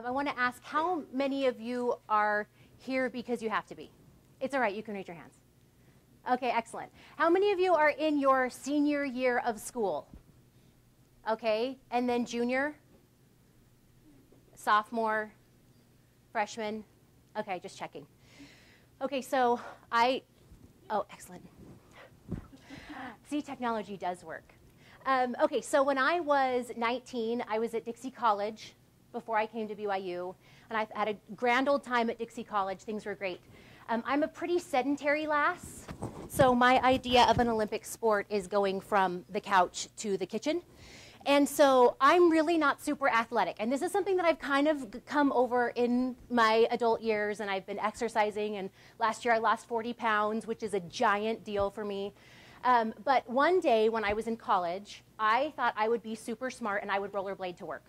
I want to ask how many of you are here because you have to be? It's all right, you can raise your hands. Okay, excellent. How many of you are in your senior year of school? Okay, and then junior, sophomore, freshman? Okay, just checking. Okay, so oh, excellent. See, technology does work. Okay, so when I was 19, I was at Dixie College before I came to BYU, and I had a grand old time at Dixie College. Things were great. I'm a pretty sedentary lass, so my idea of an Olympic sport is going from the couch to the kitchen. And so I'm really not super athletic. And this is something that I've kind of come over in my adult years, and I've been exercising. And last year I lost 40 pounds, which is a giant deal for me. But one day when I was in college, I thought I would be super smart and I would rollerblade to work.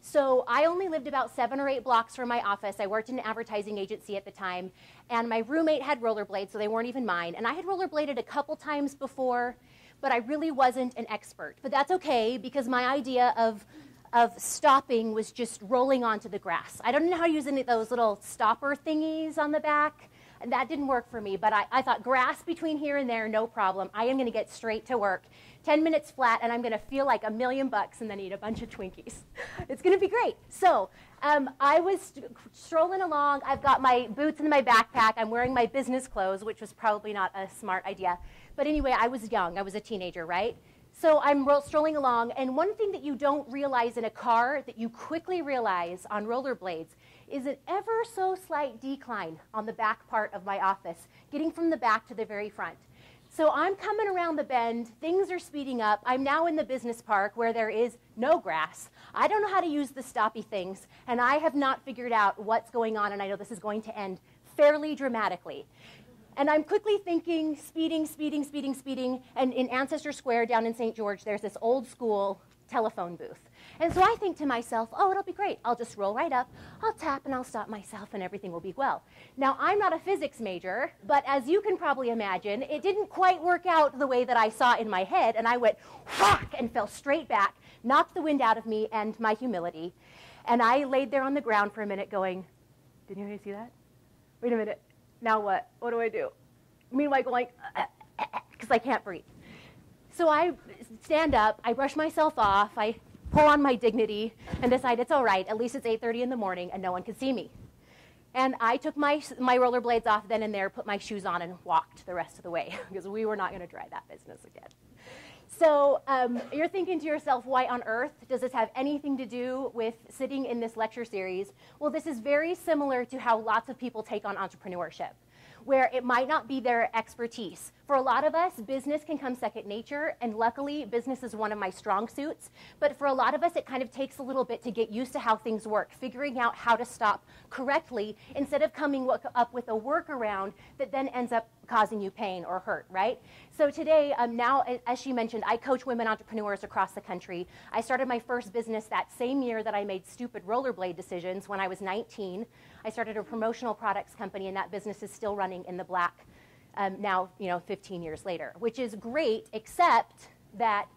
So I only lived about 7 or 8 blocks from my office. I worked in an advertising agency at the time. And my roommate had rollerblades, so they weren't even mine. And I had rollerbladed a couple times before, but I really wasn't an expert. But that's okay, because my idea of stopping was just rolling onto the grass. I don't know how to use any of those little stopper thingies on the back, and that didn't work for me. But I thought grass between here and there, no problem. I am going to get straight to work. 10 minutes flat, and I'm going to feel like $1 million and then eat a bunch of Twinkies. It's going to be great. So I was strolling along. I've got my boots in my backpack. I'm wearing my business clothes, which was probably not a smart idea. But anyway, I was young. I was a teenager, right? So I'm strolling along, and one thing that you don't realize in a car that you quickly realize on rollerblades is an ever so slight decline on the back part of my office, getting from the back to the very front. So I'm coming around the bend, things are speeding up. I'm now in the business park where there is no grass. I don't know how to use the stoppy things, and I have not figured out what's going on, and I know this is going to end fairly dramatically. And I'm quickly thinking, speeding, and in Ancestor Square down in St. George, there's this old school telephone booth. And so I think to myself, oh, it'll be great. I'll just roll right up, I'll tap, and I'll stop myself, and everything will be well. Now, I'm not a physics major, but as you can probably imagine, it didn't quite work out the way that I saw in my head, and I went whack and fell straight back, knocked the wind out of me and my humility. And I laid there on the ground for a minute going, did anybody see that? Wait a minute. Now what? What do I do? Meanwhile, going, because I can't breathe. So I stand up, I brush myself off, I pull on my dignity, and decide it's all right. At least it's 8:30 in the morning, and no one can see me. And I took my rollerblades off then and there, put my shoes on, and walked the rest of the way, because we were not going to try that business again. So you're thinking to yourself, why on earth does this have anything to do with sitting in this lecture series? Well, this is very similar to how lots of people take on entrepreneurship, where it might not be their expertise. For a lot of us, business can come second nature, and luckily, business is one of my strong suits. But for a lot of us, it kind of takes a little bit to get used to how things work, figuring out how to stop correctly instead of coming up with a workaround that then ends up causing you pain or hurt, right? So today, now, as she mentioned, I coach women entrepreneurs across the country. I started my first business that same year that I made stupid rollerblade decisions when I was 19. I started a promotional products company, and that business is still running in the black now, 15 years later, which is great, except that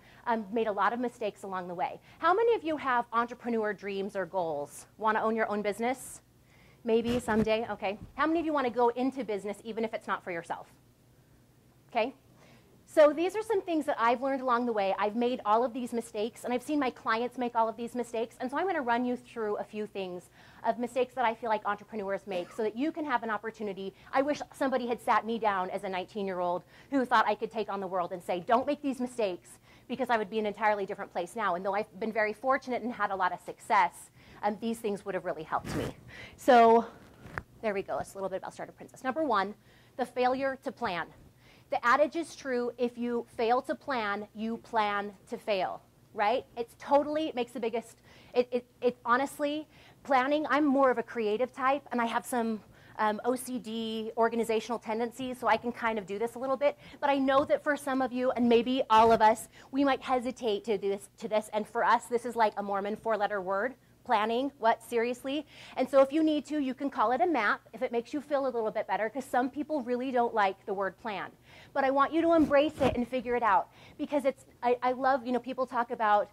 made a lot of mistakes along the way. How many of you have entrepreneur dreams or goals? Want to own your own business? Maybe someday? Okay. How many of you want to go into business even if it's not for yourself? Okay. So these are some things that I've learned along the way. I've made all of these mistakes, and I've seen my clients make all of these mistakes. And so I'm going to run you through a few things of mistakes that I feel like entrepreneurs make so that you can have an opportunity. I wish somebody had sat me down as a 19-year-old who thought I could take on the world and say, don't make these mistakes, because I would be in an entirely different place now. And though I've been very fortunate and had a lot of success, these things would have really helped me. So there we go. It's a little bit about Startup Princess. Number one, the failure to plan. The adage is true: if you fail to plan, you plan to fail, right? It makes the biggest, honestly, planning, I'm more of a creative type, and I have some OCD organizational tendencies, so I can kind of do this a little bit. But I know that for some of you, and maybe all of us, we might hesitate to do this, and for us, this is like a Mormon 4-letter word. Planning, what, seriously? And so if you need to, you can call it a map if it makes you feel a little bit better, because some people really don't like the word plan. but I want you to embrace it and figure it out. Because I love, people talk about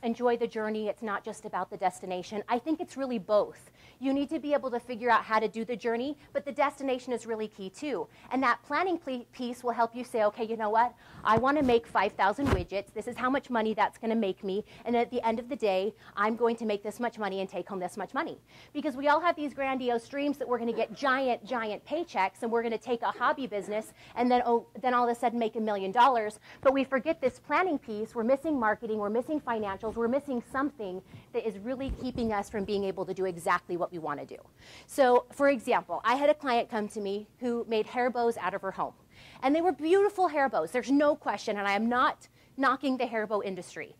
enjoy the journey. It's not just about the destination. I think it's really both. You need to be able to figure out how to do the journey, but the destination is really key too. And that planning piece will help you say, okay, you know what? I want to make 5,000 widgets. This is how much money that's going to make me. And at the end of the day, I'm going to make this much money and take home this much money. Because we all have these grandiose dreams that we're going to get giant, giant paychecks, and we're going to take a hobby business and then all of a sudden make $1 million. But we forget this planning piece. We're missing marketing. We're missing financials. We're missing something that is really keeping us from being able to do exactly what we want to do. So, for example, I had a client come to me who made hair bows out of her home. And they were beautiful hair bows. There's no question, and I am not knocking the hair bow industry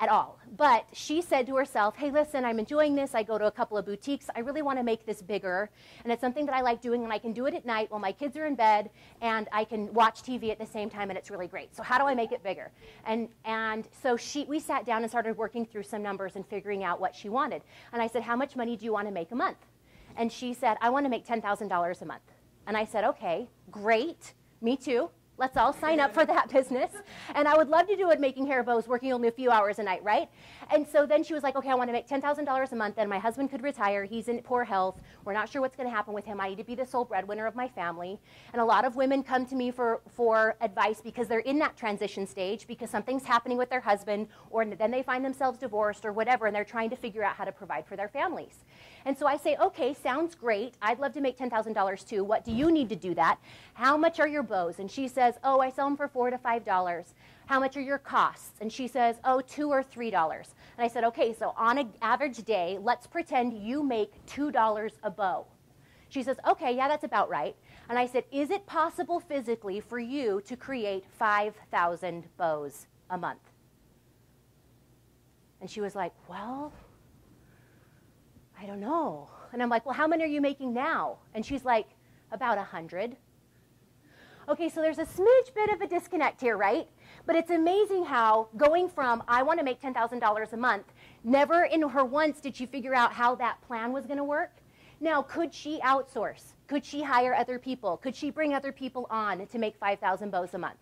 at all. But she said to herself, hey, listen, I'm enjoying this. I go to a couple of boutiques. I really want to make this bigger. And it's something that I like doing, and I can do it at night while my kids are in bed, and I can watch TV at the same time, and it's really great. So how do I make it bigger? And so we sat down and started working through some numbers and figuring out what she wanted. And I said, how much money do you want to make a month? And she said, I want to make $10,000 a month. And I said, okay, great. Me too. Let's all sign up for that business. And I would love to do it making hair bows, working only a few hours a night, right? And so then she was like, okay, I want to make $10,000 a month. Then my husband could retire. He's in poor health. We're not sure what's going to happen with him. I need to be the sole breadwinner of my family. And a lot of women come to me for advice because they're in that transition stage, because something's happening with their husband, or then they find themselves divorced or whatever, and they're trying to figure out how to provide for their families. And so I say, okay, sounds great. I'd love to make $10,000 too. What do you need to do that? How much are your bows? And she says, oh, I sell them for $4 to $5. How much are your costs? And she says, oh, $2 or $3. And I said, okay, so on an average day, let's pretend you make $2 a bow. She says, okay, yeah, that's about right. And I said, is it possible physically for you to create 5,000 bows a month? And she was like, well, I don't know. And I'm like, well, how many are you making now? And she's like, about 100. Okay, so there's a smidge bit of a disconnect here, right? But it's amazing how going from, I want to make $10,000 a month, never in her once did she figure out how that plan was going to work. Now, could she outsource? Could she hire other people? Could she bring other people on to make 5,000 bows a month?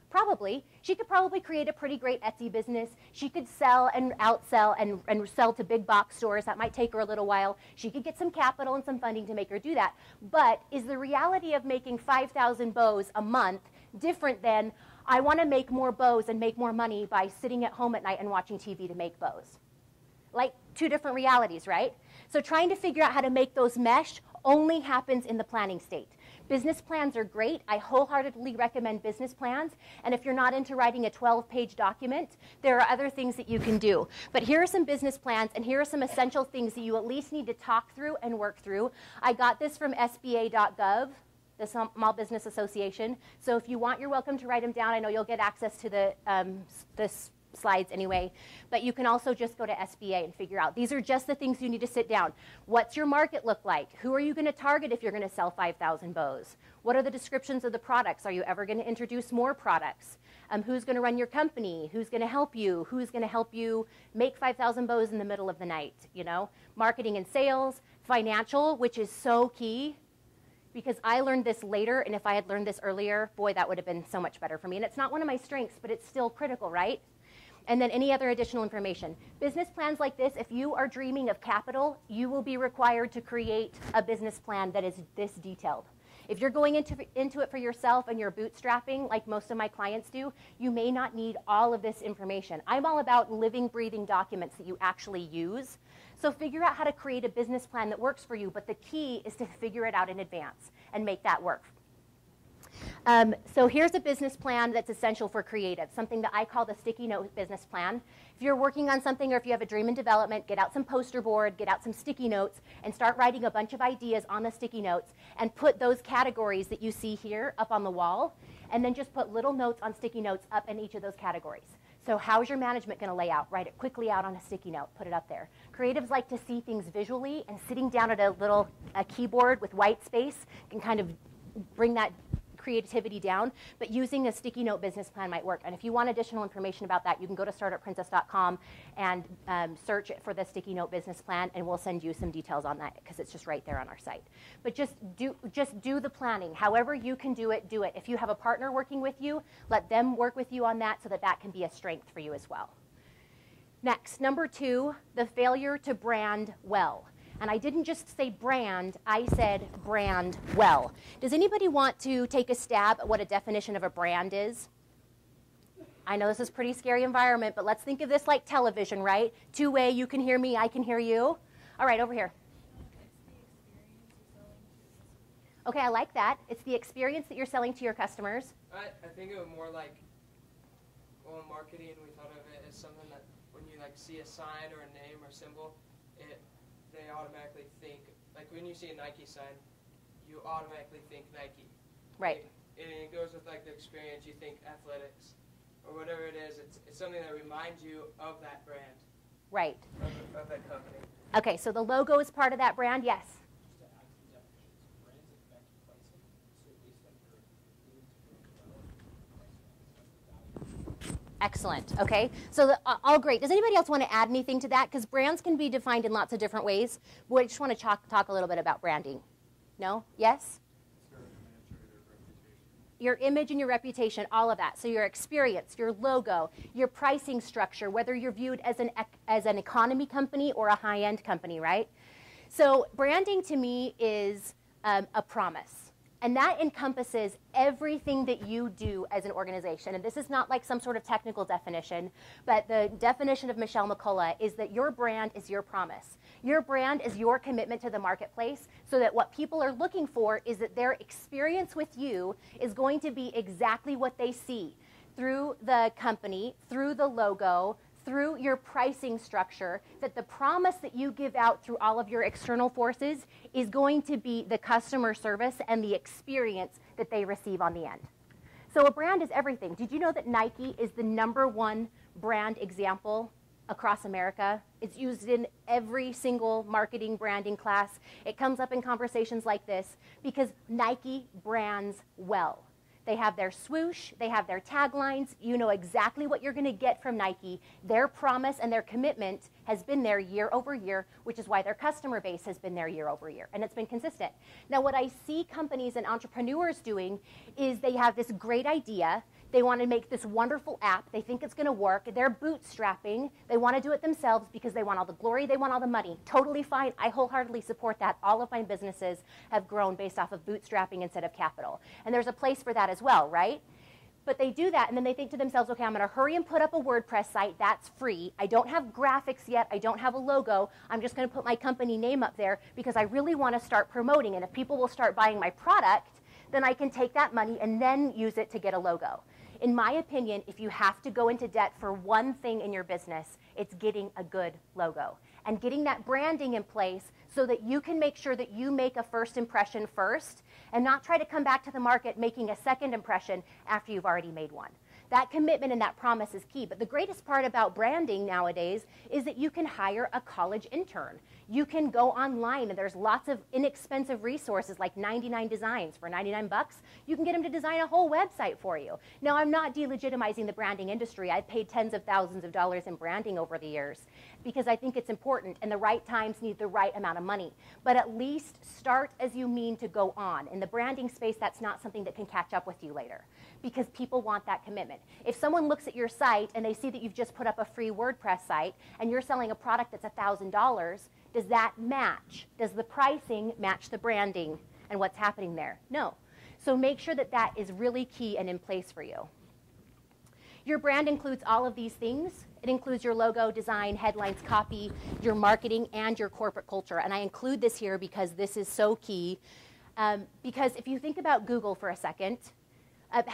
Probably. She could probably create a pretty great Etsy business. She could sell and outsell and sell to big box stores. That might take her a little while. She could get some capital and some funding to make her do that. But is the reality of making 5,000 bows a month different than I want to make more bows and make more money by sitting at home at night and watching TV to make bows? Like two different realities, right? So trying to figure out how to make those mesh only happens in the planning state. Business plans are great. I wholeheartedly recommend business plans. And if you're not into writing a 12-page document, there are other things that you can do. But here are some business plans, and here are some essential things that you at least need to talk through and work through. I got this from SBA.gov, the Small Business Association. So if you want, you're welcome to write them down. I know you'll get access to the slides anyway, but you can also just go to SBA and figure out. These are just the things you need to sit down. What's your market look like? Who are you going to target if you're going to sell 5,000 bows? What are the descriptions of the products? Are you ever going to introduce more products? Who's going to run your company? Who's going to help you? Who's going to help you make 5,000 bows in the middle of the night? You know, marketing and sales, financial, which is so key. Because I learned this later, and if I had learned this earlier, boy, that would have been so much better for me. And it's not one of my strengths, but it's still critical, right? And then any other additional information. Business plans like this, if you are dreaming of capital, you will be required to create a business plan that is this detailed. If you're going into it for yourself and you're bootstrapping, like most of my clients do, you may not need all of this information. I'm all about living, breathing documents that you actually use. So figure out how to create a business plan that works for you, but the key is to figure it out in advance and make that work. So here's a business plan that's essential for creative, something that I call the sticky note business plan. If you're working on something or if you have a dream in development, get out some poster board, get out some sticky notes, and start writing a bunch of ideas on the sticky notes and put those categories that you see here up on the wall, and then just put little notes on sticky notes up in each of those categories. So how's your management going to lay out? Write it quickly out on a sticky note, put it up there. Creatives like to see things visually, and sitting down at a keyboard with white space can kind of creativity down, but using a sticky note business plan might work. And if you want additional information about that, you can go to startupprincess.com and search for the sticky note business plan, and we'll send you some details on that because it's just right there on our site. But just do the planning. However you can do it, do it. If you have a partner working with you, let them work with you on that so that that can be a strength for you as well. Next, number 2, the failure to brand well. And I didn't just say brand, I said brand well. Does anybody want to take a stab at what a definition of a brand is? I know this is a pretty scary environment, but let's think of this like television, right? Two-way, you can hear me, I can hear you. All right, over here. Okay, I like that. It's the experience that you're selling to your customers. I think it was more like, well, marketing, we thought of it as something that when you like see a sign or a name or symbol, they automatically think, like when you see a Nike sign, you automatically think Nike. Right. And it goes with like the experience, you think athletics or whatever it is. It's something that reminds you of that brand. Right. Of that company. Okay, so the logo is part of that brand, yes. Just to add some definitions, brands affect pricing. So based on your Excellent. Okay, so all great. Does anybody else want to add anything to that? Because brands can be defined in lots of different ways. We just want to talk a little bit about branding. No? Yes? Your image and your reputation, all of that. So your experience, your logo, your pricing structure, whether you're viewed as an economy company or a high-end company, right? So branding to me is a promise. And that encompasses everything that you do as an organization. And this is not like some sort of technical definition, but the definition of Michelle Mccullough is that your brand is your promise. Your brand is your commitment to the marketplace so that what people are looking for is that their experience with you is going to be exactly what they see through the company, through the logo, through your pricing structure, that the promise that you give out through all of your external forces is going to be the customer service and the experience that they receive on the end. So a brand is everything. Did you know that Nike is the #1 brand example across America? It's used in every single marketing branding class. It comes up in conversations like this because Nike brands well. They have their swoosh, they have their taglines. You know exactly what you're going to get from Nike. Their promise and their commitment has been there year over year, which is why their customer base has been there year over year, and it's been consistent. Now, what I see companies and entrepreneurs doing is they have this great idea. They want to make this wonderful app. They think it's going to work. They're bootstrapping. They want to do it themselves because they want all the glory. They want all the money. Totally fine. I wholeheartedly support that. All of my businesses have grown based off of bootstrapping instead of capital. And there's a place for that as well, right? But they do that, and then they think to themselves, okay, I'm going to hurry and put up a WordPress site. That's free. I don't have graphics yet. I don't have a logo. I'm just going to put my company name up there because I really want to start promoting. And if people will start buying my product, then I can take that money and then use it to get a logo. In my opinion, if you have to go into debt for one thing in your business, it's getting a good logo and getting that branding in place so that you can make sure that you make a first impression first and not try to come back to the market making a second impression after you've already made one. That commitment and that promise is key. But the greatest part about branding nowadays is that you can hire a college intern. You can go online, and there's lots of inexpensive resources like 99 Designs. For 99 bucks, you can get them to design a whole website for you. Now, I'm not delegitimizing the branding industry. I've paid tens of thousands of dollars in branding over the years because I think it's important, and the right times need the right amount of money. But at least start as you mean to go on. In the branding space, that's not something that can catch up with you later because people want that commitment. If someone looks at your site and they see that you've just put up a free WordPress site and you're selling a product that's $1,000, does that match? Does the pricing match the branding and what's happening there? No. So make sure that that is really key and in place for you. Your brand includes all of these things. It includes your logo, design, headlines, copy, your marketing, and your corporate culture. And I include this here because this is so key. Because if you think about Google for a second,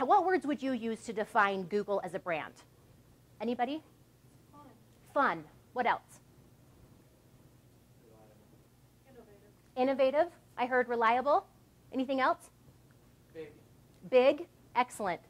what words would you use to define Google as a brand? Anybody? Fun. Fun. What else? Innovative. Innovative. I heard reliable. Anything else? Big. Big. Excellent.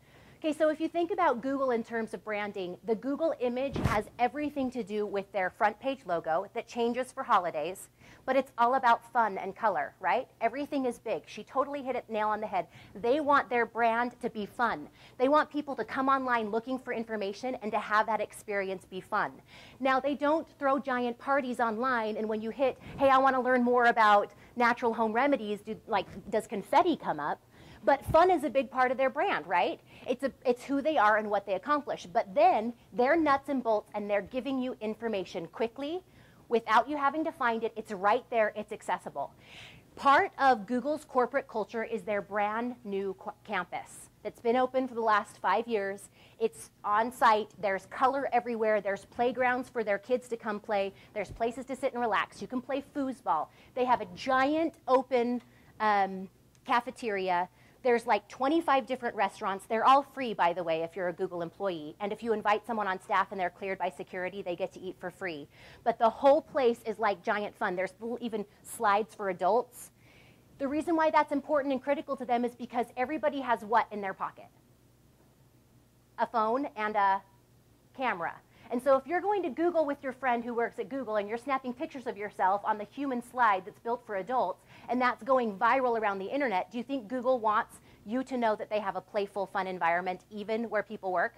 Okay, so if you think about Google in terms of branding, the Google image has everything to do with their front page logo that changes for holidays, but it's all about fun and color, right? Everything is big. She totally hit it nail on the head. They want their brand to be fun. They want people to come online looking for information and to have that experience be fun. Now, they don't throw giant parties online, and when you hit, hey, I want to learn more about natural home remedies, does confetti come up? But fun is a big part of their brand, right? It's who they are and what they accomplish. But then they're nuts and bolts, and they're giving you information quickly without you having to find it. It's right there. It's accessible. Part of Google's corporate culture is their brand new campus. It's been open for the last 5 years. It's on site. There's color everywhere. There's playgrounds for their kids to come play. There's places to sit and relax. You can play foosball. They have a giant open cafeteria. There's like 25 different restaurants. They're all free, by the way, if you're a Google employee. And if you invite someone on staff and they're cleared by security, they get to eat for free. But the whole place is like giant fun. There's even slides for adults. The reason why that's important and critical to them is because everybody has what in their pocket? A phone and a camera. And so if you're going to Google with your friend who works at Google and you're snapping pictures of yourself on the human slide that's built for adults, and that's going viral around the internet, do you think Google wants you to know that they have a playful, fun environment even where people work?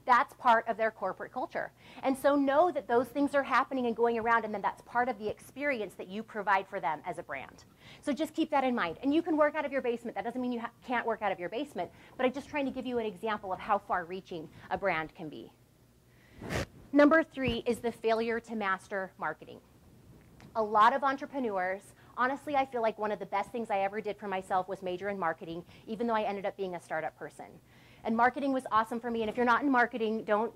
That's part of their corporate culture. And so know that those things are happening and going around, and then that's part of the experience that you provide for them as a brand. So just keep that in mind. And you can work out of your basement. That doesn't mean you can't work out of your basement, but I'm just trying to give you an example of how far-reaching a brand can be. Number 3 is the failure to master marketing. A lot of entrepreneurs, honestly, I feel like one of the best things I ever did for myself was major in marketing, even though I ended up being a startup person. And marketing was awesome for me. And if you're not in marketing, don't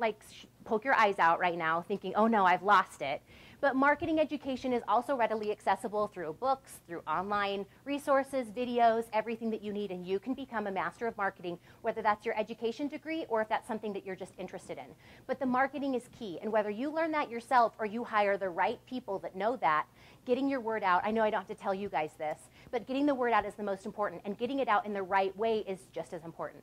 poke your eyes out right now thinking, oh no, I've lost it. But marketing education is also readily accessible through books, through online resources, videos, everything that you need. And you can become a master of marketing, whether that's your education degree or if that's something that you're just interested in. But the marketing is key. And whether you learn that yourself or you hire the right people that know that, getting your word out, I know I don't have to tell you guys this, but getting the word out is the most important. And getting it out in the right way is just as important.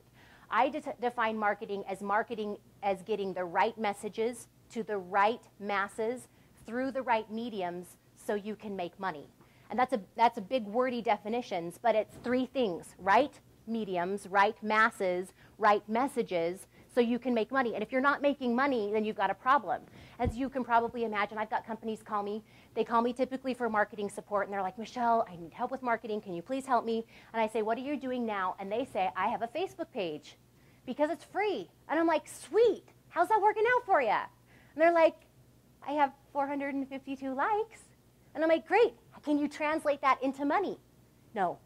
I define marketing as getting the right messages to the right masses through the right mediums so you can make money. And that's a big wordy definitions, but it's 3 things: right mediums, right masses, right messages, so you can make money. And if you're not making money, then you've got a problem. As you can probably imagine, I've got companies call me. They call me typically for marketing support, and they're like, Michelle, I need help with marketing. Can you please help me? And I say, what are you doing now? And they say, I have a Facebook page because it's free. And I'm like, sweet. How's that working out for you? And they're like, I have 452 likes. And I'm like, great. Can you translate that into money? No.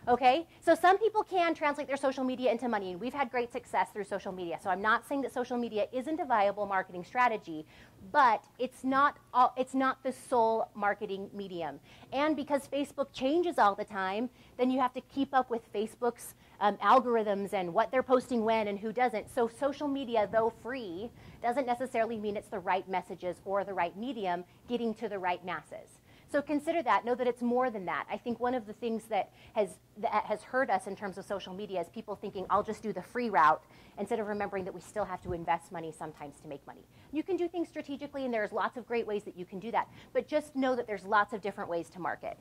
Okay? So some people can translate their social media into money, and we've had great success through social media. So I'm not saying that social media isn't a viable marketing strategy, but it's not the sole marketing medium. And because Facebook changes all the time, then you have to keep up with Facebook's algorithms and what they're posting when and who doesn't. So social media, though free, doesn't necessarily mean it's the right messages or the right medium getting to the right masses. So consider that. Know that it's more than that. I think one of the things that has hurt us in terms of social media is people thinking, I'll just do the free route, instead of remembering that we still have to invest money sometimes to make money. You can do things strategically, and there's lots of great ways that you can do that. But just know that there's lots of different ways to market.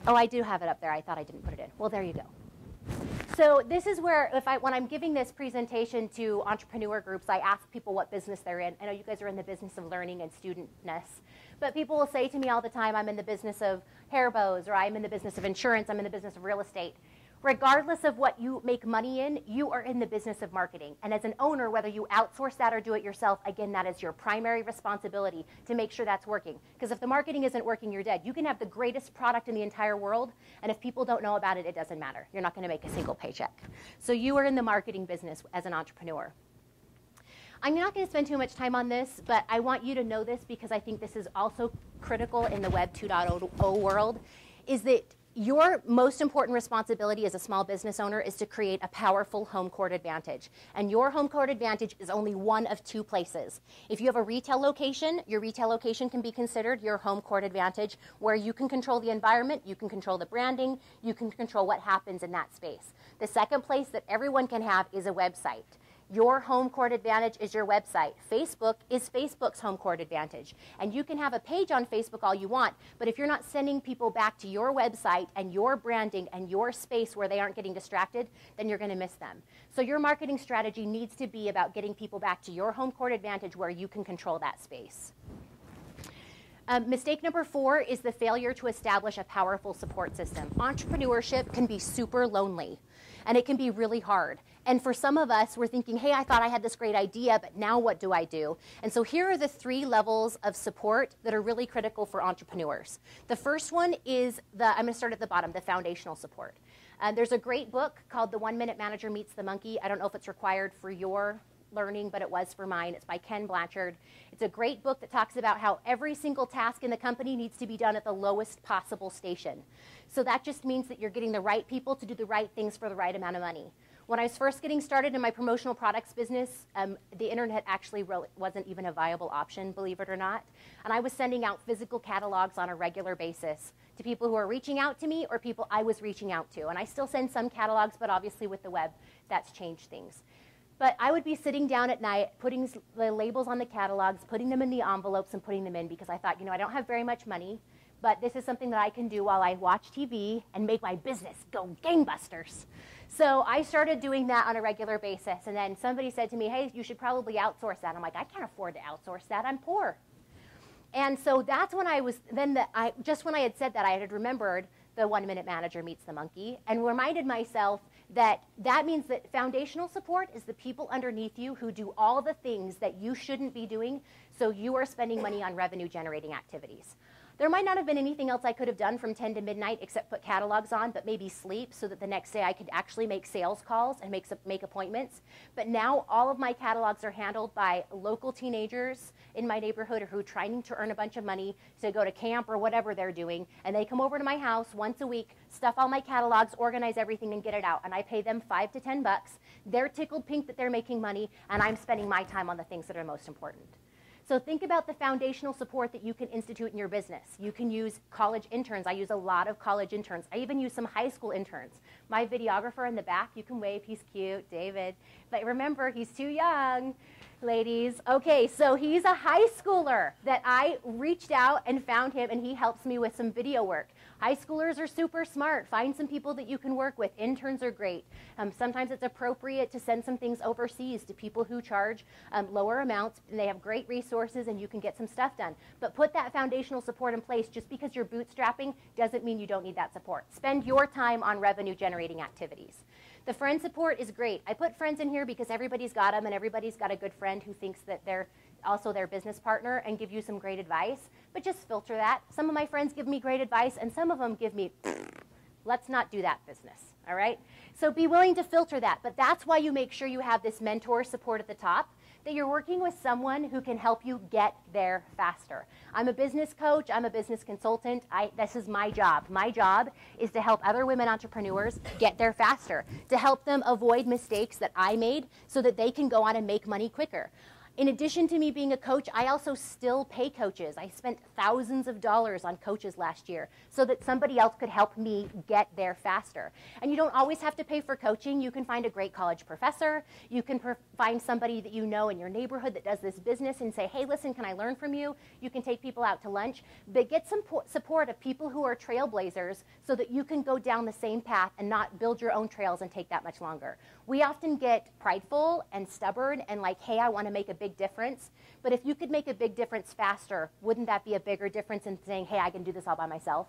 Oh, I do have it up there. I thought I didn't put it in. Well, there you go. So this is where, when I'm giving this presentation to entrepreneur groups, I ask people what business they're in. I know you guys are in the business of learning and studentness, but people will say to me all the time, I'm in the business of hair bows, or I'm in the business of insurance, I'm in the business of real estate. Regardless of what you make money in, you are in the business of marketing. And as an owner, whether you outsource that or do it yourself, again, that is your primary responsibility to make sure that's working. Because if the marketing isn't working, you're dead. You can have the greatest product in the entire world, and if people don't know about it, it doesn't matter. You're not going to make a single paycheck. So you are in the marketing business as an entrepreneur. I'm not going to spend too much time on this, but I want you to know this because I think this is also critical in the Web 2.0 world, is that your most important responsibility as a small business owner is to create a powerful home court advantage. And your home court advantage is only one of 2 places. If you have a retail location, your retail location can be considered your home court advantage, where you can control the environment, you can control the branding, you can control what happens in that space. The second place that everyone can have is a website. Your home court advantage is your website. Facebook is Facebook's home court advantage. And you can have a page on Facebook all you want, but if you're not sending people back to your website and your branding and your space where they aren't getting distracted, then you're going to miss them. So your marketing strategy needs to be about getting people back to your home court advantage where you can control that space. Mistake number 4 is the failure to establish a powerful support system. Entrepreneurship can be super lonely, and it can be really hard. And for some of us, we're thinking, hey, I thought I had this great idea, but now what do I do? And so here are the 3 levels of support that are really critical for entrepreneurs. The first one is I'm going to start at the bottom, the foundational support. There's a great book called The 1 Minute Manager Meets the Monkey. I don't know if it's required for your learning, but it was for mine. It's by Ken Blanchard. It's a great book that talks about how every single task in the company needs to be done at the lowest possible station. So that just means that you're getting the right people to do the right things for the right amount of money. When I was first getting started in my promotional products business, the internet actually wasn't even a viable option, believe it or not. And I was sending out physical catalogs on a regular basis to people who are reaching out to me or people I was reaching out to. And I still send some catalogs, but obviously with the web, that's changed things. But I would be sitting down at night, putting the labels on the catalogs, putting them in the envelopes and putting them in because I thought, I don't have very much money, but this is something that I can do while I watch TV and make my business go gangbusters. So I started doing that on a regular basis. And then somebody said to me, hey, you should probably outsource that. I'm like, I can't afford to outsource that. I'm poor. And so that's when just when I had said that, I had remembered the 1 Minute Manager Meets the Monkey and reminded myself that means that foundational support is the people underneath you who do all the things that you shouldn't be doing, so you are spending money on revenue generating activities. There might not have been anything else I could have done from 10 to midnight except put catalogs on, but maybe sleep so that the next day I could actually make sales calls and make appointments. But now all of my catalogs are handled by local teenagers in my neighborhood who are trying to earn a bunch of money to go to camp or whatever they're doing. And they come over to my house once a week, stuff all my catalogs, organize everything, and get it out. And I pay them $5 to $10. They're tickled pink that they're making money, and I'm spending my time on the things that are most important. So think about the foundational support that you can institute in your business. You can use college interns. I use a lot of college interns. I even use some high school interns. My videographer in the back, you can wave, he's cute, David. But remember, he's too young, ladies. Okay, so he's a high schooler that I reached out and found him, and he helps me with some video work. High schoolers are super smart. Find some people that you can work with. Interns are great. Sometimes it's appropriate to send some things overseas to people who charge lower amounts, and they have great resources, and you can get some stuff done. But put that foundational support in place. Just because you're bootstrapping doesn't mean you don't need that support. Spend your time on revenue-generating activities. The friend support is great. I put friends in here because everybody's got them, and everybody's got a good friend who thinks that they're also their business partner and give you some great advice, but just filter that. Some of my friends give me great advice, and some of them give me, let's not do that business, all right? So be willing to filter that, but that's why you make sure you have this mentor support at the top, that you're working with someone who can help you get there faster. I'm a business coach. I'm a business consultant. This is my job. My job is to help other women entrepreneurs get there faster, to help them avoid mistakes that I made so that they can go on and make money quicker. In addition to me being a coach, I also still pay coaches. I spent thousands of dollars on coaches last year so that somebody else could help me get there faster. And you don't always have to pay for coaching. You can find a great college professor. You can find somebody that you know in your neighborhood that does this business and say, hey, listen, can I learn from you? You can take people out to lunch. But get some support of people who are trailblazers so that you can go down the same path and not build your own trails and take that much longer. We often get prideful and stubborn and like, hey, I want to make a big difference. But if you could make a big difference faster, wouldn't that be a bigger difference in saying, hey, I can do this all by myself?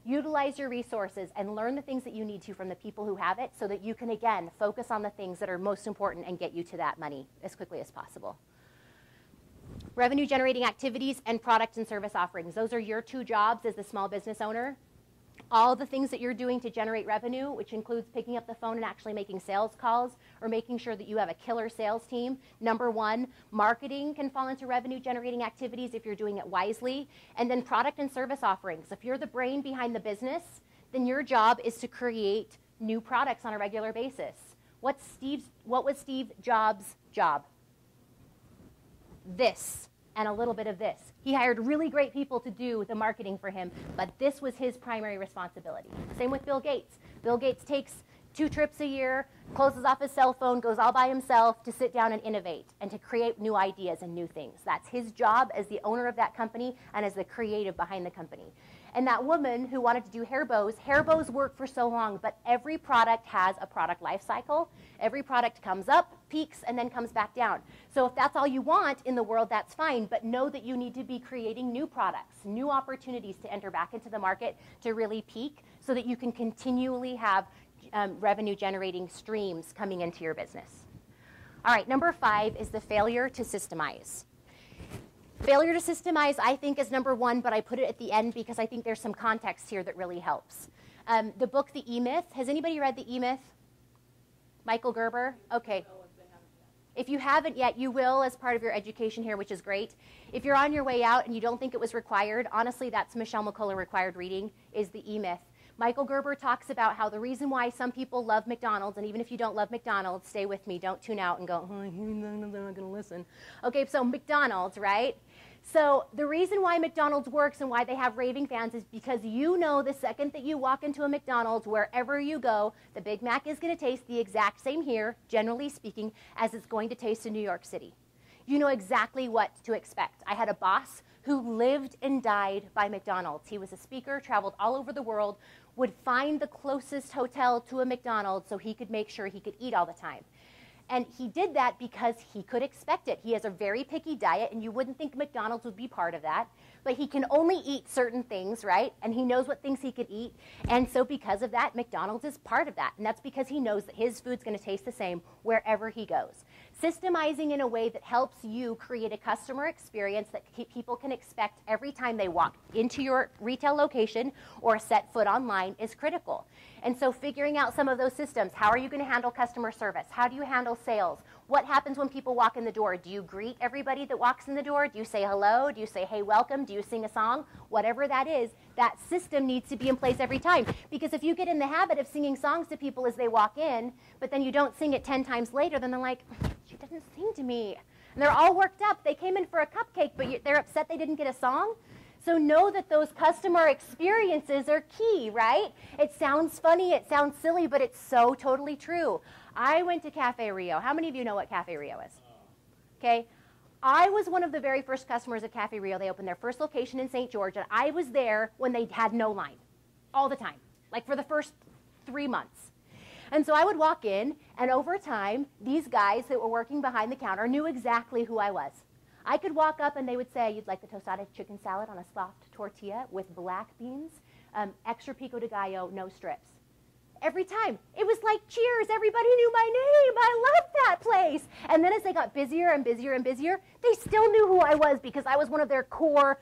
Utilize your resources and learn the things that you need to from the people who have it so that you can, again, focus on the things that are most important and get you to that money as quickly as possible. Revenue generating activities and product and service offerings. Those are your 2 jobs as the small business owner. All the things that you're doing to generate revenue, which includes picking up the phone and actually making sales calls or making sure that you have a killer sales team. Number 1, marketing can fall into revenue generating activities if you're doing it wisely. And then product and service offerings. If you're the brain behind the business, then your job is to create new products on a regular basis. What was Steve Jobs' job? This. And a little bit of this. He hired really great people to do the marketing for him, but this was his primary responsibility. Same with Bill Gates. Bill Gates takes 2 trips a year, closes off his cell phone, goes all by himself to sit down and innovate and to create new ideas and new things. That's his job as the owner of that company and as the creative behind the company. And that woman who wanted to do hair bows work for so long, but every product has a product life cycle. Every product comes up, peaks, and then comes back down. So if that's all you want in the world, that's fine, but know that you need to be creating new products, new opportunities to enter back into the market to really peak so that you can continually have revenue generating streams coming into your business. All right, number 5 is the failure to systemize. Failure to systemize, I think, is number 1, but I put it at the end because I think there's some context here that really helps. The book, The E-Myth. Has anybody read The E-Myth? Michael Gerber? Okay. If you haven't yet, you will as part of your education here, which is great. If you're on your way out and you don't think it was required, honestly, that's Michelle Mccullough required reading, is The E-Myth. Michael Gerber talks about how the reason why some people love McDonald's, and even if you don't love McDonald's, stay with me, don't tune out and go, oh, they're not going to listen. Okay, so McDonald's, right? So the reason why McDonald's works and why they have raving fans is because you know the second that you walk into a McDonald's, wherever you go, the Big Mac is going to taste the exact same here, generally speaking, as it's going to taste in New York City. You know exactly what to expect. I had a boss who lived and died by McDonald's. He was a speaker, traveled all over the world, would find the closest hotel to a McDonald's so he could make sure he could eat all the time. And he did that because he could expect it. He has a very picky diet, and you wouldn't think McDonald's would be part of that. But he can only eat certain things, right? And he knows what things he could eat. And so because of that, McDonald's is part of that. And that's because he knows that his food's going to taste the same wherever he goes. Systemizing in a way that helps you create a customer experience that people can expect every time they walk into your retail location or set foot online is critical. And so figuring out some of those systems, how are you going to handle customer service? How do you handle sales? What happens when people walk in the door? Do you greet everybody that walks in the door? Do you say hello? Do you say, hey, welcome? Do you sing a song? Whatever that is, that system needs to be in place every time. Because if you get in the habit of singing songs to people as they walk in, but then you don't sing it 10 times later, then they're like, she doesn't sing to me. And they're all worked up. They came in for a cupcake, but they're upset they didn't get a song. So know that those customer experiences are key, right? It sounds funny, it sounds silly, but it's so totally true. I went to Cafe Rio. How many of you know what Cafe Rio is? Okay. I was one of the very first customers of Cafe Rio. They opened their first location in St. George, and I was there when they had no line, all the time, like for the first 3 months. And so I would walk in, and over time, these guys that were working behind the counter knew exactly who I was. I could walk up and they would say, you'd like the tostada chicken salad on a soft tortilla with black beans, extra pico de gallo, no strips. Every time. It was like, cheers, everybody knew my name. I loved that place. And then as they got busier and busier and busier, they still knew who I was because I was one of their core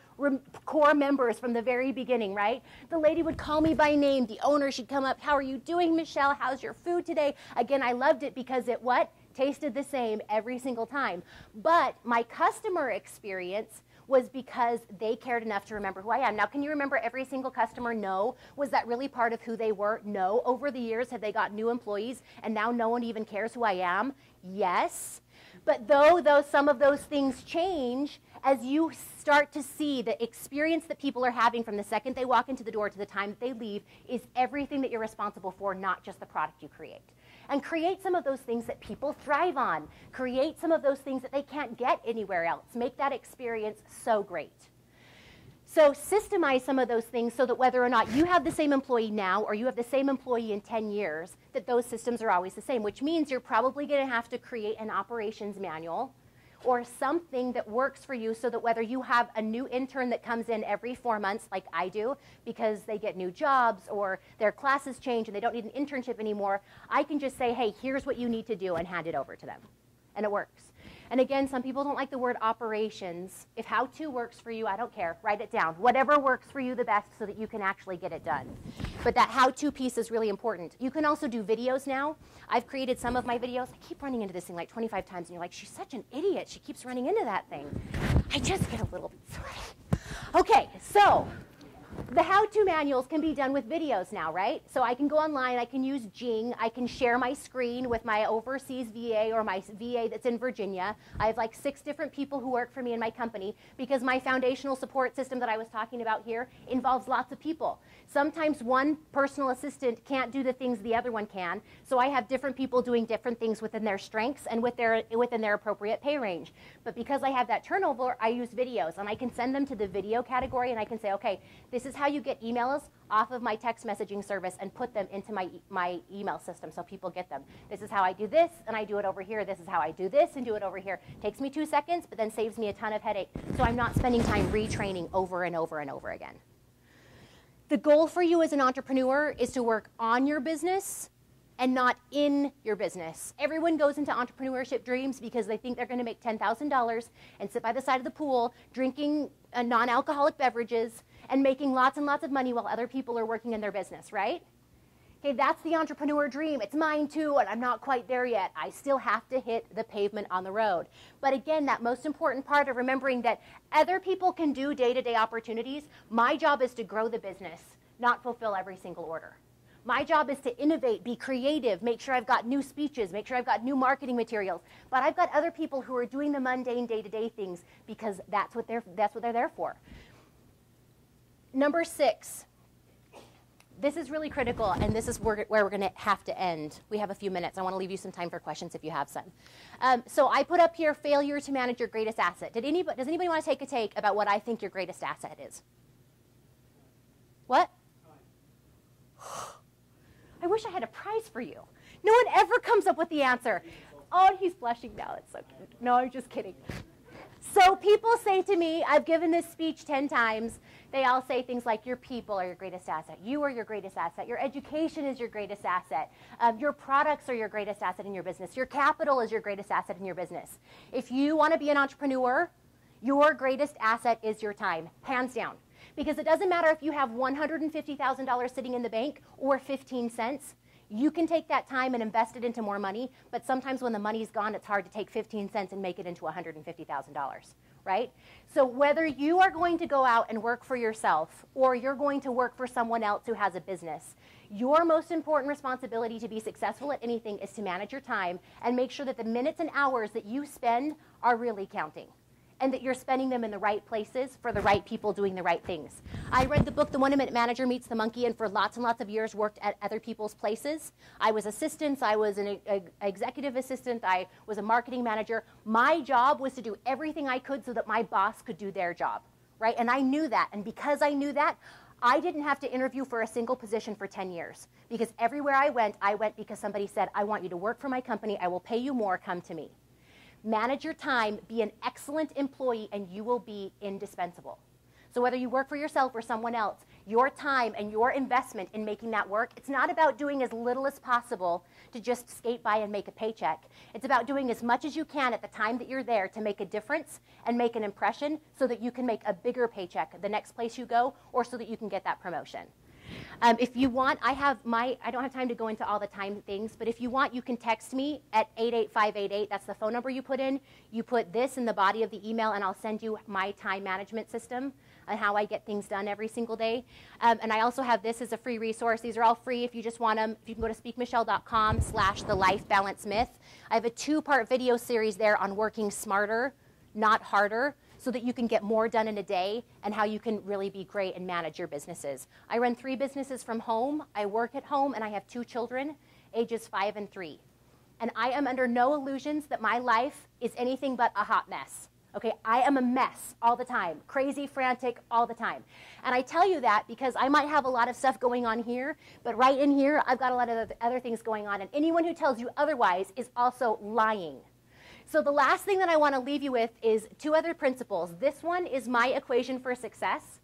members from the very beginning, right? The lady would call me by name. The owner, she'd come up, how are you doing, Michelle? How's your food today? Again, I loved it because it what? Tasted the same every single time. But my customer experience was because they cared enough to remember who I am. Now, can you remember every single customer? No. Was that really part of who they were? No. Over the years, have they got new employees and now no one even cares who I am? Yes. But though some of those things change, as you start to see the experience that people are having from the second they walk into the door to the time that they leave is everything that you're responsible for, not just the product you create. And create some of those things that people thrive on. Create some of those things that they can't get anywhere else. Make that experience so great. So systemize some of those things so that whether or not you have the same employee now or you have the same employee in 10 years, that those systems are always the same, which means you're probably going to have to create an operations manual or something that works for you so that whether you have a new intern that comes in every 4 months like I do because they get new jobs or their classes change and they don't need an internship anymore, I can just say, hey, here's what you need to do and hand it over to them. And it works. And again, some people don't like the word operations. If how-to works for you, I don't care. Write it down. Whatever works for you the best so that you can actually get it done. But that how-to piece is really important. You can also do videos now. I've created some of my videos. I keep running into this thing like 25 times, and you're like, she's such an idiot. She keeps running into that thing. I just get a little bit sweaty. Okay, so The how-to manuals can be done with videos now, right? So I can go online, I can use Jing, I can share my screen with my overseas VA or my VA that's in Virginia. I have like 6 different people who work for me in my company because my foundational support system that I was talking about here involves lots of people. Sometimes one personal assistant can't do the things the other one can, so I have different people doing different things within their strengths and within their appropriate pay range. But because I have that turnover, I use videos, and I can send them to the video category, and I can say, okay, this is how you get emails off of my text messaging service and put them into my email system so people get them. This is how I do this, and I do it over here. This is how I do this and do it over here. Takes me 2 seconds, but then saves me a ton of headache, so I'm not spending time retraining over and over and over again. The goal for you as an entrepreneur is to work on your business and not in your business. Everyone goes into entrepreneurship dreams because they think they're going to make $10,000 and sit by the side of the pool drinking non-alcoholic beverages and making lots and lots of money while other people are working in their business, right? Okay, that's the entrepreneur dream. It's mine too, and I'm not quite there yet. I still have to hit the pavement on the road. But again, that most important part of remembering that other people can do day-to-day opportunities, my job is to grow the business, not fulfill every single order. My job is to innovate, be creative, make sure I've got new speeches, make sure I've got new marketing materials. But I've got other people who are doing the mundane day-to-day things because that's what they're there for. Number 6. This is really critical, and this is where we're going to have to end. We have a few minutes. I want to leave you some time for questions if you have some. So I put up here failure to manage your greatest asset. Does anybody want to take a take about what I think your greatest asset is? What? I wish I had a prize for you. No one ever comes up with the answer. Oh, he's blushing now. It's so cute. No, I'm just kidding. So people say to me, I've given this speech 10 times. They all say things like your people are your greatest asset. You are your greatest asset. Your education is your greatest asset. Your products are your greatest asset in your business. Your capital is your greatest asset in your business. If you want to be an entrepreneur, your greatest asset is your time, hands down. Because it doesn't matter if you have $150,000 sitting in the bank or 15 cents. You can take that time and invest it into more money, but sometimes when the money's gone, it's hard to take 15 cents and make it into $150,000, right? So whether you are going to go out and work for yourself or you're going to work for someone else who has a business, your most important responsibility to be successful at anything is to manage your time and make sure that the minutes and hours that you spend are really counting, and that you're spending them in the right places for the right people doing the right things. I read the book, The 1-Minute Manager Meets the Monkey, and for lots and lots of years worked at other people's places. I was assistants, I was an executive assistant, I was a marketing manager. My job was to do everything I could so that my boss could do their job, right? And I knew that, and because I knew that, I didn't have to interview for a single position for 10 years. Because everywhere I went because somebody said, I want you to work for my company, I will pay you more, come to me. Manage your time, be an excellent employee, and you will be indispensable. So whether you work for yourself or someone else, your time and your investment in making that work, it's not about doing as little as possible to just skate by and make a paycheck. It's about doing as much as you can at the time that you're there to make a difference and make an impression so that you can make a bigger paycheck the next place you go or so that you can get that promotion. If you want, I don't have time to go into all the time things, but if you want, you can text me at 88588. That's the phone number you put in. You put this in the body of the email, and I'll send you my time management system and how I get things done every single day. And I also have this as a free resource. These are all free if you just want them. If you can go to speakmichelle.com/thelifebalancemyth. I have a 2-part video series there on working smarter, not harder, so that you can get more done in a day and how you can really be great and manage your businesses. I run 3 businesses from home. I work at home, and I have 2 children, ages 5 and 3. And I am under no illusions that my life is anything but a hot mess. Okay, I am a mess all the time, crazy, frantic, all the time. And I tell you that because I might have a lot of stuff going on here, but right in here, I've got a lot of other things going on. And anyone who tells you otherwise is also lying. So the last thing that I want to leave you with is 2 other principles. This one is my equation for success.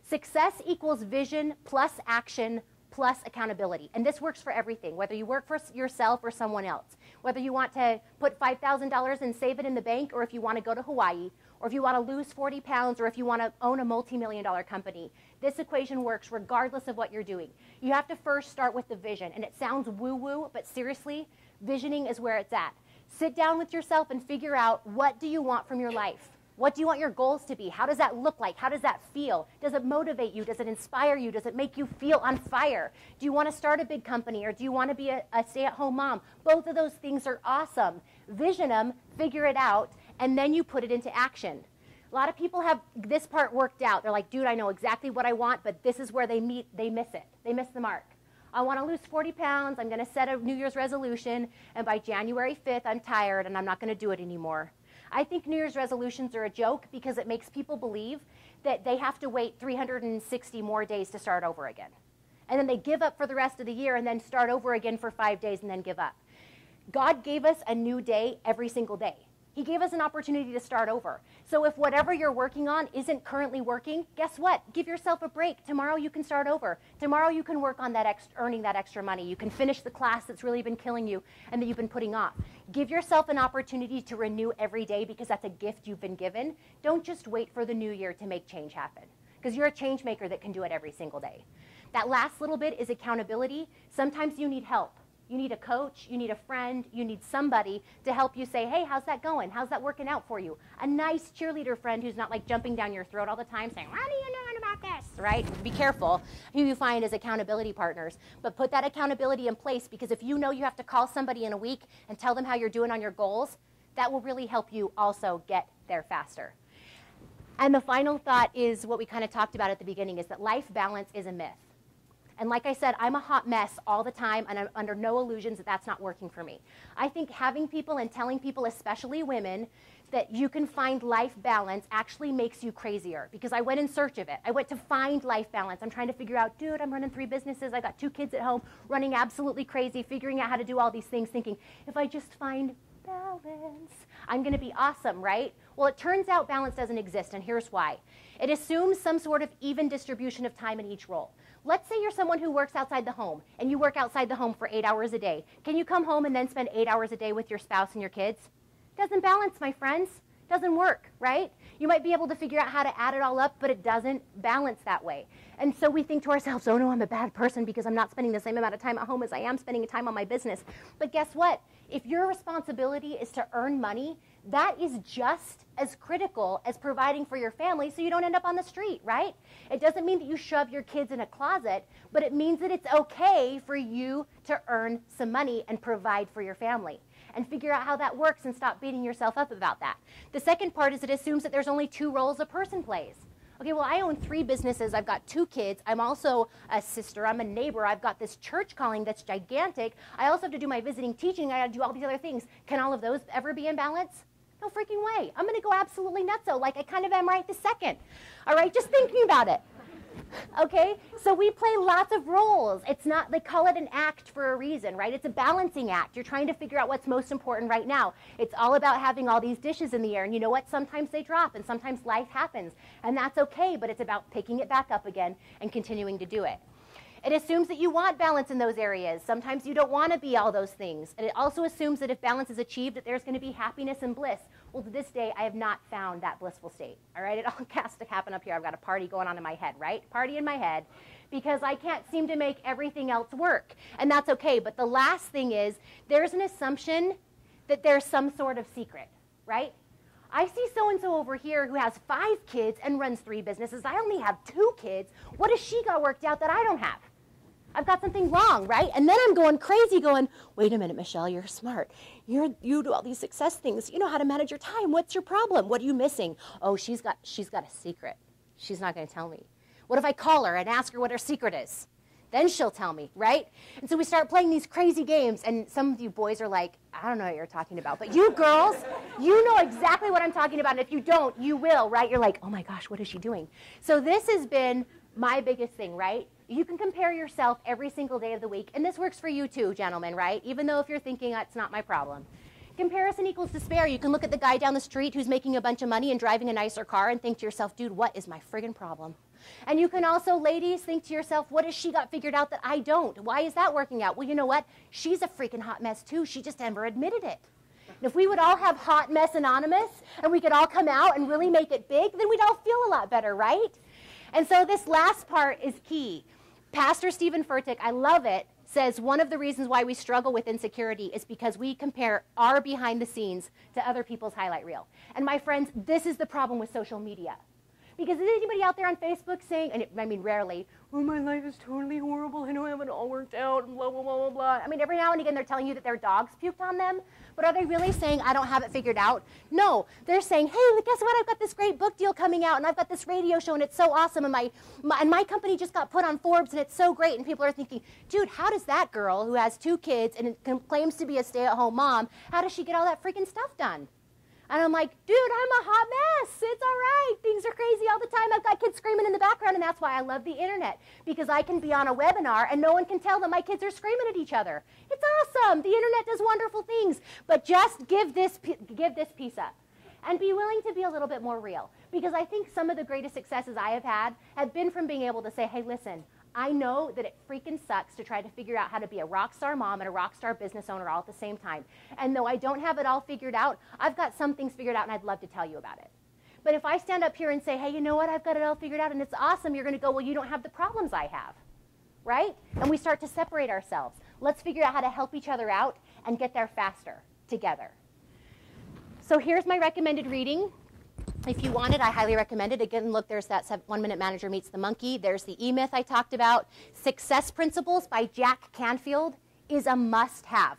Success equals vision plus action plus accountability. And this works for everything, whether you work for yourself or someone else. Whether you want to put $5,000 and save it in the bank, or if you want to go to Hawaii, or if you want to lose 40 pounds, or if you want to own a multi-million-dollar company. This equation works regardless of what you're doing. You have to first start with the vision. And it sounds woo-woo, but seriously, visioning is where it's at. Sit down with yourself and figure out, what do you want from your life? What do you want your goals to be? How does that look like? How does that feel? Does it motivate you? Does it inspire you? Does it make you feel on fire? Do you want to start a big company, or do you want to be a stay-at-home mom? Both of those things are awesome. Vision them, figure it out, and then you put it into action. A lot of people have this part worked out. They're like, dude, I know exactly what I want, but this is where they miss it. They miss the mark. I want to lose 40 pounds. I'm going to set a New Year's resolution, and by January 5th, I'm tired, and I'm not going to do it anymore. I think New Year's resolutions are a joke because it makes people believe that they have to wait 360 more days to start over again. And then they give up for the rest of the year and then start over again for 5 days and then give up. God gave us a new day every single day. He gave us an opportunity to start over. So if whatever you're working on isn't currently working, guess what? Give yourself a break. Tomorrow you can start over. Tomorrow you can work on earning that extra money. You can finish the class that's really been killing you and that you've been putting off. Give yourself an opportunity to renew every day because that's a gift you've been given. Don't just wait for the new year to make change happen, because you're a change maker that can do it every single day. That last little bit is accountability. Sometimes you need help. You need a coach, you need a friend, you need somebody to help you say, hey, how's that going? How's that working out for you? A nice cheerleader friend who's not like jumping down your throat all the time saying, what are you doing about this, right? Be careful who you find as accountability partners. But put that accountability in place, because if you know you have to call somebody in a week and tell them how you're doing on your goals, that will really help you also get there faster. And the final thought is what we kind of talked about at the beginning, is that life balance is a myth. And like I said, I'm a hot mess all the time, and I'm under no illusions that that's not working for me. I think having people and telling people, especially women, that you can find life balance actually makes you crazier, because I went in search of it. I went to find life balance. I'm trying to figure out, dude, I'm running 3 businesses. I got 2 kids at home, running absolutely crazy, figuring out how to do all these things, thinking, if I just find balance, I'm going to be awesome, right? Well, it turns out balance doesn't exist, and here's why. It assumes some sort of even distribution of time in each role. Let's say you're someone who works outside the home, and you work outside the home for 8 hours a day. Can you come home and then spend 8 hours a day with your spouse and your kids? Doesn't balance, my friends. Doesn't work, right? You might be able to figure out how to add it all up, but it doesn't balance that way. And so we think to ourselves, oh no, I'm a bad person because I'm not spending the same amount of time at home as I am spending time on my business. But guess what? If your responsibility is to earn money, that is just as critical as providing for your family so you don't end up on the street, right? It doesn't mean that you shove your kids in a closet, but it means that it's okay for you to earn some money and provide for your family. And figure out how that works and stop beating yourself up about that. The second part is it assumes that there's only 2 roles a person plays. Okay, well, I own 3 businesses. I've got 2 kids. I'm also a sister. I'm a neighbor. I've got this church calling that's gigantic. I also have to do my visiting teaching. I got to do all these other things. Can all of those ever be in balance? No freaking way. I'm going to go absolutely nutso, like I kind of am right this second. All right, just thinking about it. Okay, so we play lots of roles. It's not, they call it an act for a reason, right? It's a balancing act. You're trying to figure out what's most important right now. It's all about having all these dishes in the air, and you know what? Sometimes they drop, and sometimes life happens, and that's okay, but it's about picking it back up again and continuing to do it. It assumes that you want balance in those areas. Sometimes you don't want to be all those things. And it also assumes that if balance is achieved, that there's going to be happiness and bliss. Well, to this day, I have not found that blissful state. All right, it all has to happen up here. I've got a party going on in my head, right? Party in my head, because I can't seem to make everything else work. And that's okay. But the last thing is there's an assumption that there's some sort of secret, right? I see so-and-so over here who has 5 kids and runs 3 businesses. I only have 2 kids. What has she got worked out that I don't have? I've got something wrong, right? And then I'm going crazy going, wait a minute, Michelle, you're smart. You do all these success things. You know how to manage your time. What's your problem? What are you missing? Oh, she's got a secret. She's not going to tell me. What if I call her and ask her what her secret is? Then she'll tell me, right? And so we start playing these crazy games, and some of you boys are like, I don't know what you're talking about. But you girls, you know exactly what I'm talking about. And if you don't, you will, right? You're like, oh my gosh, what is she doing? So this has been my biggest thing, right? You can compare yourself every single day of the week, and this works for you too, gentlemen, right? Even though if you're thinking, that's not my problem. Comparison equals despair. You can look at the guy down the street who's making a bunch of money and driving a nicer car and think to yourself, dude, what is my friggin' problem? And you can also, ladies, think to yourself, what has she got figured out that I don't? Why is that working out? Well, you know what? She's a freaking hot mess too. She just never admitted it. And if we would all have Hot Mess Anonymous and we could all come out and really make it big, then we'd all feel a lot better, right? And so this last part is key. Pastor Stephen Furtick, I love it, says one of the reasons why we struggle with insecurity is because we compare our behind the scenes to other people's highlight reel. And my friends, this is the problem with social media. Because is anybody out there on Facebook saying, and I mean rarely, oh, my life is totally horrible, I don't have it all worked out, and blah, blah, blah, blah, blah. I mean, every now and again they're telling you that their dogs puked on them, but are they really saying, I don't have it figured out? No, they're saying, hey, guess what, I've got this great book deal coming out, and I've got this radio show, and it's so awesome, and my company just got put on Forbes, and it's so great, and people are thinking, dude, how does that girl who has 2 kids and claims to be a stay-at-home mom, how does she get all that freaking stuff done? And I'm like, dude, I'm a hot mess. It's all right. Things are crazy all the time. I've got kids screaming in the background, and that's why I love the internet, because I can be on a webinar and no one can tell that my kids are screaming at each other. It's awesome. The internet does wonderful things, but just give this piece up and be willing to be a little bit more real, because I think some of the greatest successes I have had have been from being able to say, hey, listen, I know that it freaking sucks to try to figure out how to be a rock star mom and a rock star business owner all at the same time. And though I don't have it all figured out, I've got some things figured out, and I'd love to tell you about it. But if I stand up here and say, hey, you know what, I've got it all figured out, and it's awesome, you're going to go, well, you don't have the problems I have, right? And we start to separate ourselves. Let's figure out how to help each other out and get there faster together. So here's my recommended reading. If you want it, I highly recommend it. Again, look, there's that 1 Minute Manager Meets the Monkey. There's the E-Myth I talked about. Success Principles by Jack Canfield is a must-have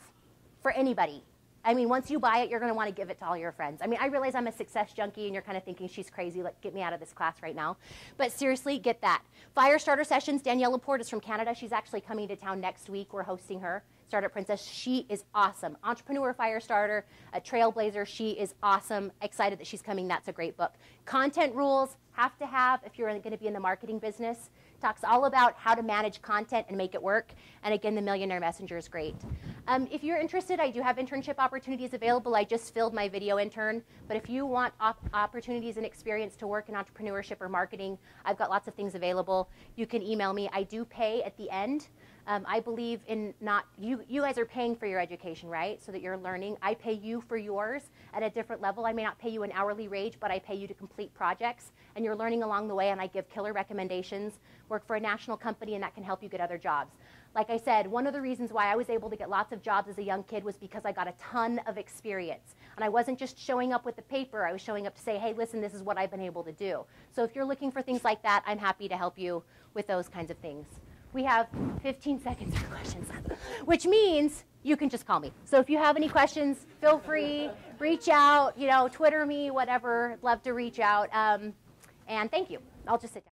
for anybody. I mean, once you buy it, you're going to want to give it to all your friends. I mean, I realize I'm a success junkie, and you're kind of thinking, she's crazy. Like, get me out of this class right now. But seriously, get that. Fire Starter Sessions, Danielle Laporte is from Canada. She's actually coming to town next week. We're hosting her. Startup Princess, she is awesome. Entrepreneur Fire Starter, a trailblazer, she is awesome. Excited that she's coming. That's a great book. Content Rules, have to have if you're going to be in the marketing business. Talks all about how to manage content and make it work. And again, the Millionaire Messenger is great. If you're interested, I do have internship opportunities available. I just filled my video intern. But if you want opportunities and experience to work in entrepreneurship or marketing, I've got lots of things available. You can email me. I do pay at the end. I believe in not, you guys are paying for your education, right? So that you're learning. I pay you for yours at a different level. I may not pay you an hourly wage, but I pay you to complete projects. And you're learning along the way, and I give killer recommendations. Work for a national company, and that can help you get other jobs. Like I said, one of the reasons why I was able to get lots of jobs as a young kid was because I got a ton of experience. And I wasn't just showing up with the paper. I was showing up to say, hey, listen, this is what I've been able to do. So if you're looking for things like that, I'm happy to help you with those kinds of things. We have 15 seconds for questions, which means you can just call me. So if you have any questions, feel free, reach out, Twitter me, whatever. Love to reach out. And thank you. I'll just sit down.